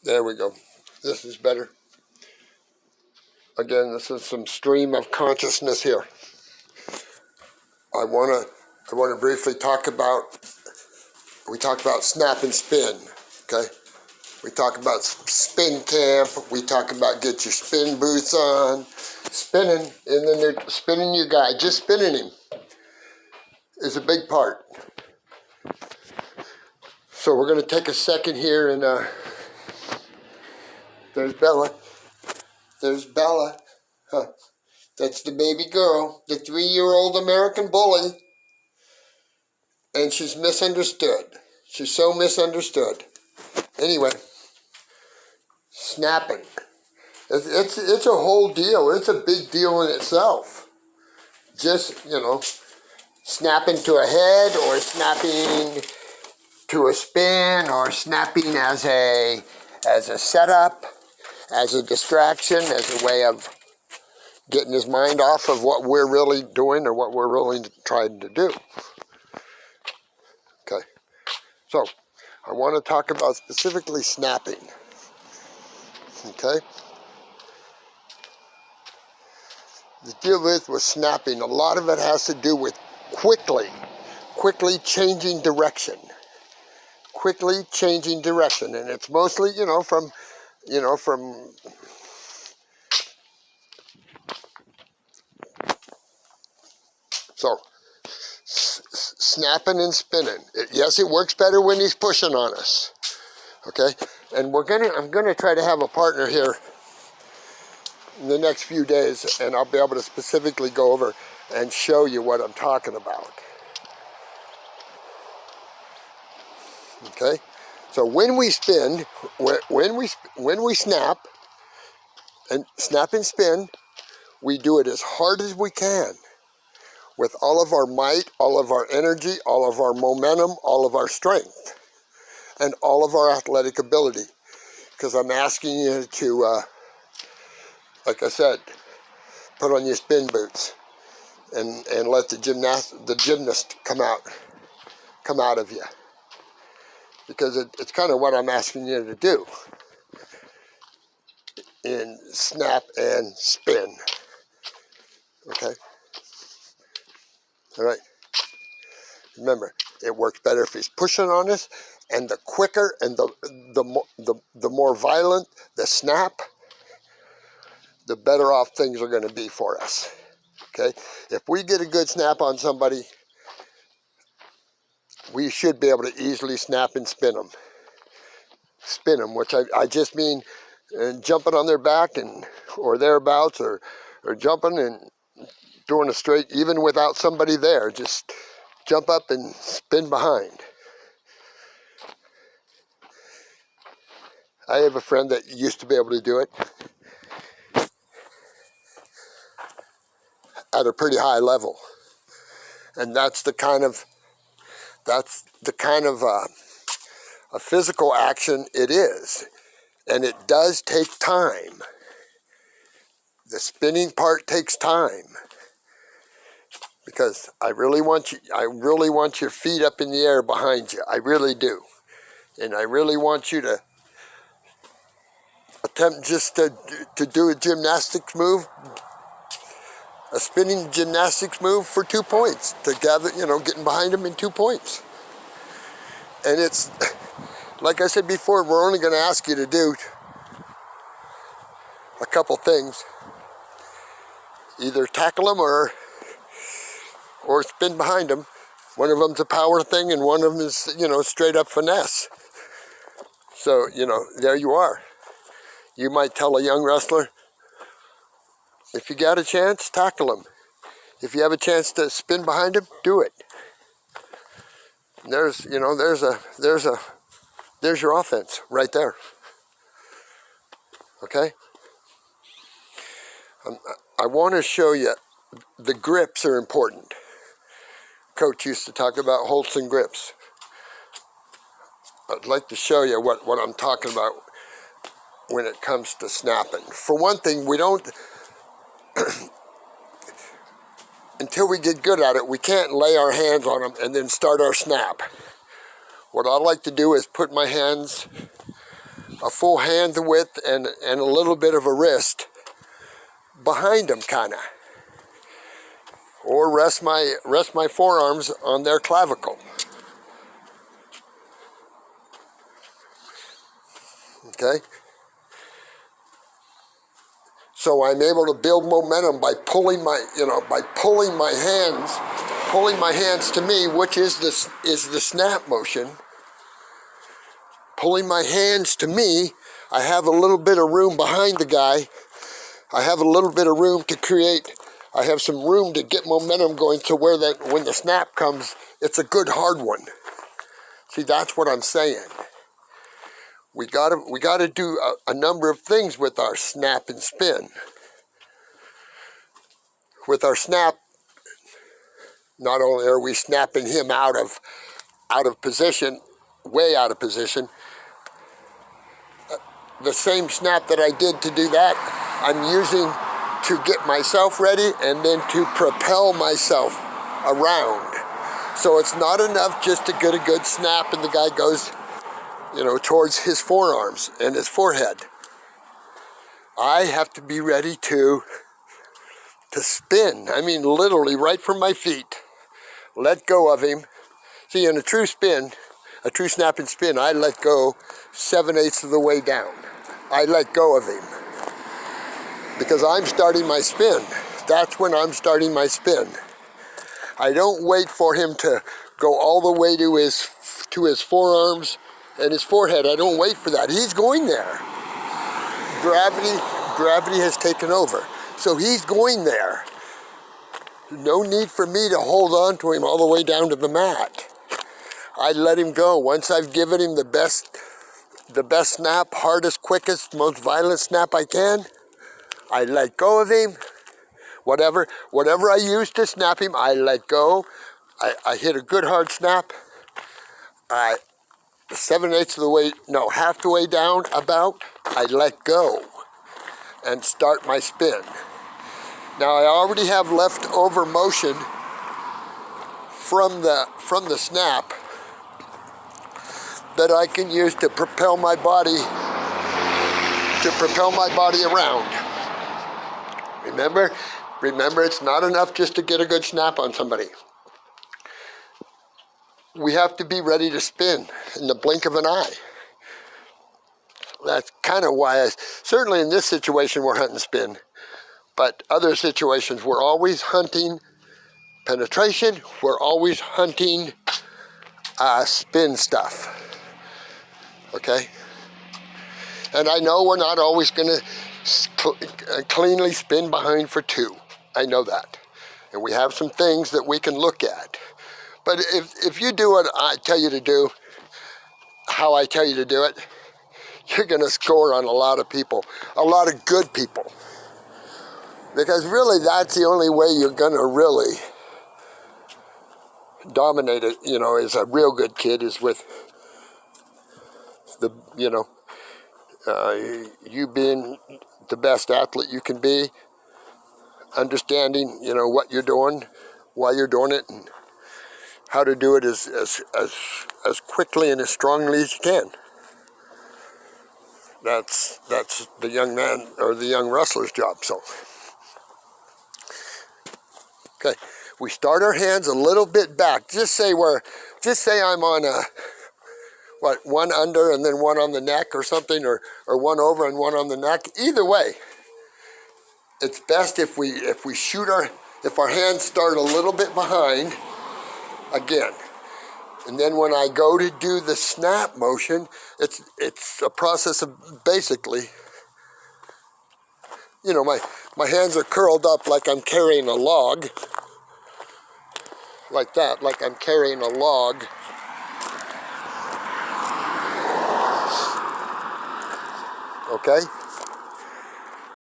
There we go. This is better. Again, this is some stream of consciousness here. I wanna briefly talk about. We talked about snap and spin. Okay. We talk about spin camp. We talk about get your spin boots on, spinning, and then they're spinning your guy. Just spinning him is a big part. So we're gonna take a second here and there's Bella. There's Bella. Huh. That's the baby girl, the 3-year-old American bully. And she's misunderstood. She's so misunderstood. Anyway, snapping. It's a whole deal. It's a big deal in itself. Just, snapping to a head or snapping to a spin or snapping as a setup, as a distraction, as a way of getting his mind off of what we're really doing or what we're really trying to do. Okay, so I want to talk about specifically snapping. Okay, the deal with snapping, a lot of it has to do with quickly changing direction. Quickly changing direction, and it's mostly, from so snapping and spinning. Yes, it works better when he's pushing on us. Okay, and I'm gonna try to have a partner here in the next few days, and I'll be able to specifically go over and show you what I'm talking about. Okay, so when we spin, when we snap and spin, we do it as hard as we can with all of our might, all of our energy, all of our momentum, all of our strength, and all of our athletic ability. Because I'm asking you to, like I said, put on your spin boots and let the gymnast come out of you. Because it's kind of what I'm asking you to do in snap and spin. Okay? All right. Remember, it works better if he's pushing on us, and the quicker and the more violent the snap, the better off things are going to be for us. Okay? If we get a good snap on somebody, we should be able to easily snap and spin them. Spin them, which I just mean jumping on their back or thereabouts, or jumping and doing a straight, even without somebody there. Just jump up and spin behind. I have a friend that used to be able to do it at a pretty high level, and that's the kind of a physical action it is, and it does take time. The spinning part takes time, because I really want your feet up in the air behind you. I really do, and I really want you to attempt just to do a gymnastics move, a spinning gymnastics move for 2 points, to gather, getting behind him in 2 points. And it's, like I said before, we're only going to ask you to do a couple things. Either tackle them or spin behind them. One of them's a power thing, and one of them is, straight up finesse. So, there you are. You might tell a young wrestler, if you got a chance, tackle him. If you have a chance to spin behind him, do it. There's your offense right there. Okay? I want to show you the grips are important. Coach used to talk about Holsten grips. I'd like to show you what I'm talking about when it comes to snapping. For one thing, we don't, until we get good at it, we can't lay our hands on them and then start our snap. What I like to do is put my hands a full hand width and a little bit of a wrist behind them, kind of. Or rest my forearms on their clavicle. Okay? So I'm able to build momentum by pulling my hands to me, which is the snap motion. Pulling my hands to me, I have a little bit of room behind the guy. I have a little bit of room to create. I have some room to get momentum going to where that when the snap comes, it's a good hard one. See, that's what I'm saying. We gotta do a number of things with our snap and spin. With our snap, not only are we snapping him out of position, way out of position, the same snap that I did to do that, I'm using to get myself ready and then to propel myself around. So it's not enough just to get a good snap and the guy goes, towards his forearms and his forehead. I have to be ready to spin. I mean, literally right from my feet. Let go of him. See, in a true snap and spin, I let go 7/8 of the way down. I let go of him. Because I'm starting my spin. That's when I'm starting my spin. I don't wait for him to go all the way to his forearms and his forehead. I don't wait for that. He's going there. Gravity has taken over. So he's going there. No need for me to hold on to him all the way down to the mat. I let him go. Once I've given him the best snap, hardest, quickest, most violent snap I can, I let go of him. Whatever I use to snap him, I let go. I hit a good hard snap. Half the way down about, I let go and start my spin. Now I already have leftover motion from the snap that I can use to propel my body around. Remember, it's not enough just to get a good snap on somebody. We have to be ready to spin in the blink of an eye. That's kind of why certainly in this situation we're hunting spin, but other situations we're always hunting penetration, we're always hunting spin stuff, okay? And I know we're not always gonna cleanly spin behind for 2. I know that. And we have some things that we can look at. But if you do what I tell you to do, how I tell you to do it, you're gonna score on a lot of people, a lot of good people. Because really that's the only way you're gonna really dominate it, as a real good kid is with you being the best athlete you can be, understanding, what you're doing, why you're doing it, and how to do it as quickly and as strongly as you can. That's the young man or the young wrestler's job. So, okay, we start our hands a little bit back. Just say I'm on one under and then one on the neck or something, or one over and one on the neck. Either way, it's best if our hands start a little bit behind again. And then when I go to do the snap motion, it's a process of basically, my hands are curled up like I'm carrying a log, like that, like I'm carrying a log. Okay?